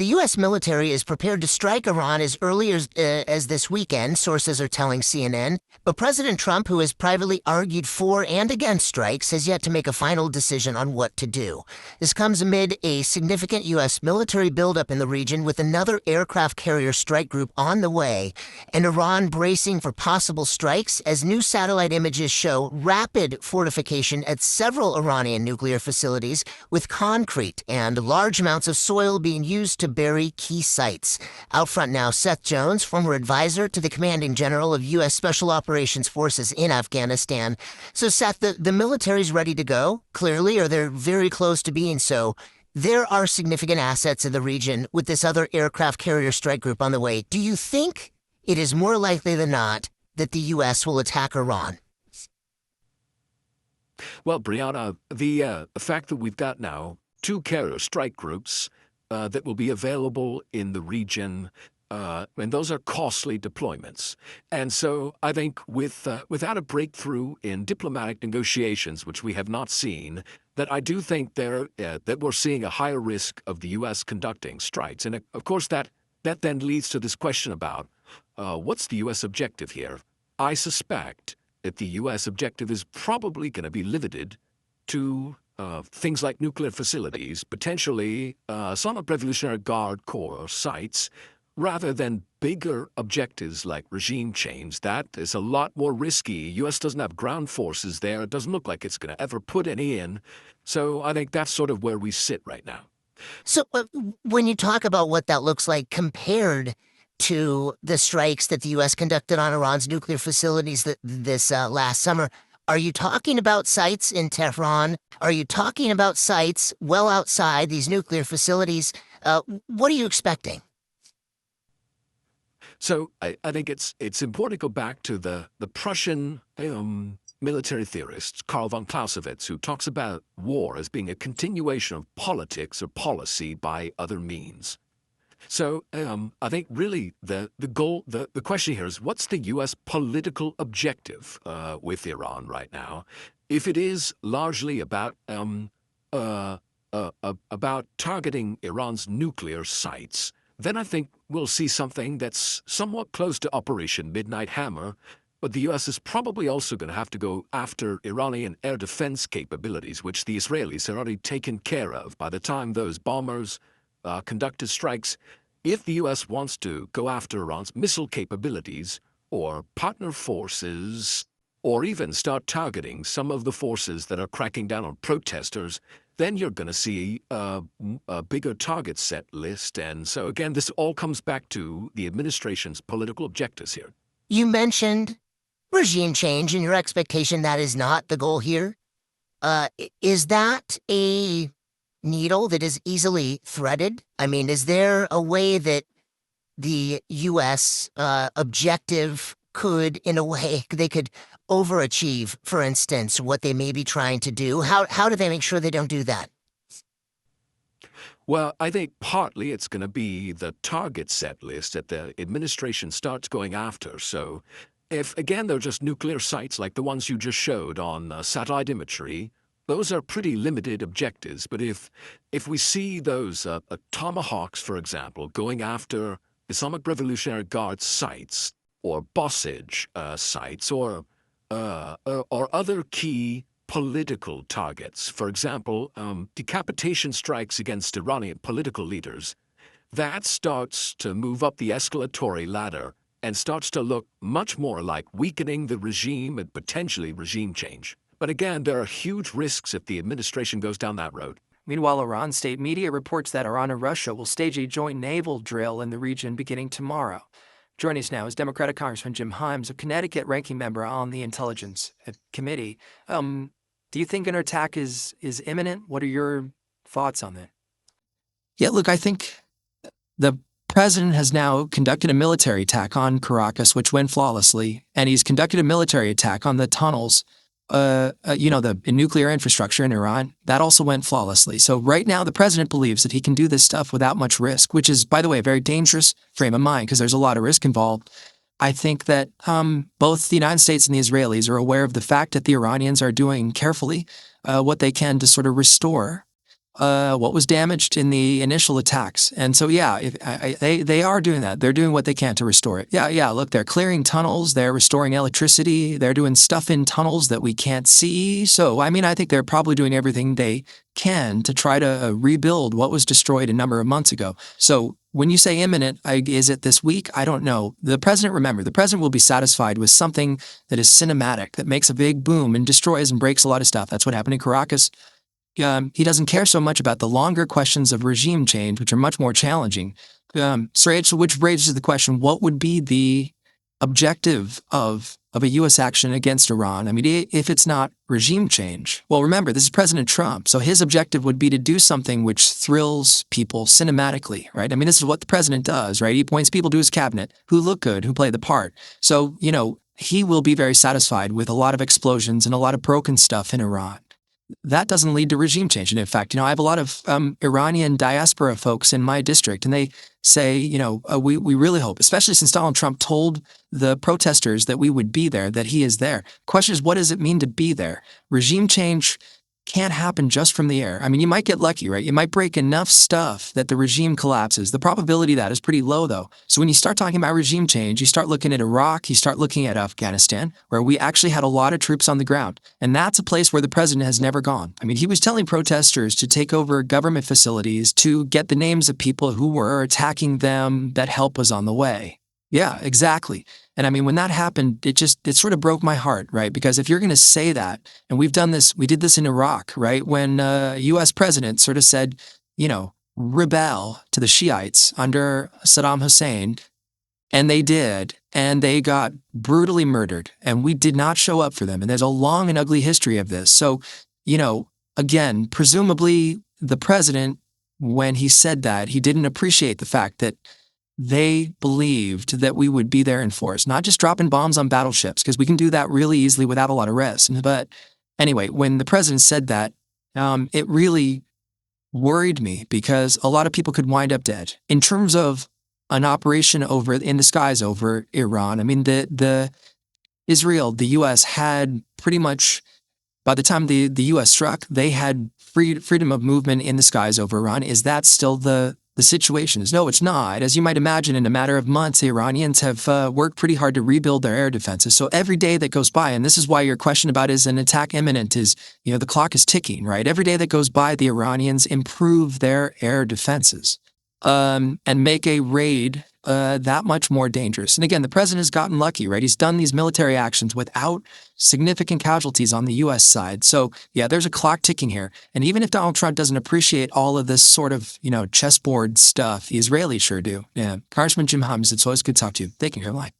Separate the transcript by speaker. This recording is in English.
Speaker 1: The U.S. military is prepared to strike Iran as early as this weekend, sources are telling CNN. But President Trump, who has privately argued for and against strikes, has yet to make a final decision on what to do. This comes amid a significant U.S. military buildup in the region, with another aircraft carrier strike group on the way, and Iran bracing for possible strikes as new satellite images show rapid fortification at several Iranian nuclear facilities, with concrete and large amounts of soil being used to bury key sites. Out front now, Seth Jones, former advisor to the commanding general of U.S. Special Operations Forces in Afghanistan. So, Seth, the military's ready to go, clearly, or they're very close to being so. There are significant assets in the region with this other aircraft carrier strike group on the way. Do you think it is more likely than not that the U.S. will attack Iran?
Speaker 2: Well, Brianna, the fact that we've got now two carrier strike groups that will be available in the region, and those are costly deployments. And so I think without a breakthrough in diplomatic negotiations, which we have not seen, that I do think that we're seeing a higher risk of the U.S. conducting strikes. And of course, that then leads to this question about what's the U.S. objective here? I suspect that the U.S. objective is probably going to be limited to things like nuclear facilities, potentially some of Revolutionary Guard Corps sites, rather than bigger objectives like regime change. That is a lot more risky. U.S. doesn't have ground forces there. It doesn't look like it's going to ever put any in. So I think that's sort of where we sit right now.
Speaker 1: So when you talk about what that looks like compared to the strikes that the U.S. conducted on Iran's nuclear facilities this last summer, are you talking about sites in Tehran? Are you talking about sites well outside these nuclear facilities? What are you expecting?
Speaker 2: So I think it's important to go back to the Prussian military theorist Karl von Clausewitz, who talks about war as being a continuation of politics or policy by other means. So I think really the question here is, what's the U.S. political objective with Iran right now? If it is largely about targeting Iran's nuclear sites, then I think we'll see something that's somewhat close to Operation Midnight Hammer. But the U.S. is probably also going to have to go after Iranian air defense capabilities, which the Israelis had already taken care of by the time those bombers conducted strikes. If the U.S. wants to go after Iran's missile capabilities or partner forces, or even start targeting some of the forces that are cracking down on protesters, then you're going to see a bigger target set list. And so, again, this all comes back to the administration's political objectives here.
Speaker 1: You mentioned regime change and your expectation that is not the goal here. Is that a needle that is easily threaded? I mean, is there a way that the U.S. Objective could, in a way, they could overachieve, for instance, what they may be trying to do? How do they make sure they don't do that?
Speaker 2: Well, I think partly it's going to be the target set list that the administration starts going after. So if, again, they're just nuclear sites like the ones you just showed on satellite imagery, those are pretty limited objectives. But if we see those tomahawks, for example, going after Islamic Revolutionary Guard sites or bossage sites or other key political targets, for example, decapitation strikes against Iranian political leaders, that starts to move up the escalatory ladder and starts to look much more like weakening the regime and potentially regime change. But again, there are huge risks if the administration goes down that road.
Speaker 3: Meanwhile, Iran state media reports that Iran and Russia will stage a joint naval drill in the region beginning tomorrow. Joining us now is Democratic Congressman Jim Himes, a Connecticut ranking member on the Intelligence Committee. Do you think an attack is imminent? What are your thoughts on that?
Speaker 4: Yeah, look, I think the president has now conducted a military attack on Caracas, which went flawlessly, and he's conducted a military attack on the tunnels, the nuclear infrastructure in Iran. That also went flawlessly. So right now, the president believes that he can do this stuff without much risk, which is, by the way, a very dangerous frame of mind because there's a lot of risk involved. I think that both the United States and the Israelis are aware of the fact that the Iranians are doing carefully what they can to sort of restore what was damaged in the initial attacks. And so, yeah, they are doing that. They're doing what they can to restore it. Yeah. Look, they're clearing tunnels. They're restoring electricity. They're doing stuff in tunnels that we can't see. So, I mean, I think they're probably doing everything they can to try to rebuild what was destroyed a number of months ago. So when you say imminent, is it this week? I don't know. Remember, the president will be satisfied with something that is cinematic, that makes a big boom and destroys and breaks a lot of stuff. That's what happened in Caracas. He doesn't care so much about the longer questions of regime change, which are much more challenging. So which raises the question, what would be the objective of a U.S. action against Iran? I mean, if it's not regime change. Well, remember, this is President Trump, so his objective would be to do something which thrills people cinematically, right? I mean, this is what the president does, right? He appoints people to his cabinet who look good, who play the part. So, he will be very satisfied with a lot of explosions and a lot of broken stuff in Iran. That doesn't lead to regime change. And in fact, I have a lot of Iranian diaspora folks in my district, and they say, we really hope, especially since Donald Trump told the protesters that we would be there, that he is there. Question is, what does it mean to be there? Regime change can't happen just from the air. I mean, you might get lucky, right? You might break enough stuff that the regime collapses. The probability of that is pretty low, though. So when you start talking about regime change, you start looking at Iraq, you start looking at Afghanistan, where we actually had a lot of troops on the ground. And that's a place where the president has never gone. I mean, he was telling protesters to take over government facilities, to get the names of people who were attacking them, that help was on the way. Yeah, exactly. And I mean, when that happened, it sort of broke my heart, right? Because if you're going to say that, and we did this in Iraq, right? When a U.S. president sort of said, rebel to the Shiites under Saddam Hussein, and they did, and they got brutally murdered, and we did not show up for them. And there's a long and ugly history of this. So, again, presumably the president, when he said that, he didn't appreciate the fact that they believed that we would be there in force, not just dropping bombs on battleships, because we can do that really easily without a lot of risk. But anyway, when the president said that, it really worried me, because a lot of people could wind up dead. In terms of an operation in the skies over Iran, I mean, the U.S. had pretty much, by the time the U.S. struck, they had freedom of movement in the skies over Iran. Is that still the situation? No, it's not. As you might imagine, in a matter of months, the Iranians have worked pretty hard to rebuild their air defenses. So every day that goes by, and this is why your question about is an attack imminent, is, the clock is ticking, right? Every day that goes by, the Iranians improve their air defenses and make a raid that much more dangerous. And again, the president has gotten lucky, right? He's done these military actions without significant casualties on the U.S. side. So, yeah, there's a clock ticking here. And even if Donald Trump doesn't appreciate all of this sort of, chessboard stuff, the Israelis sure do. Yeah. Congressman Jim Himes, it's always good to talk to you. Thank you. You're live.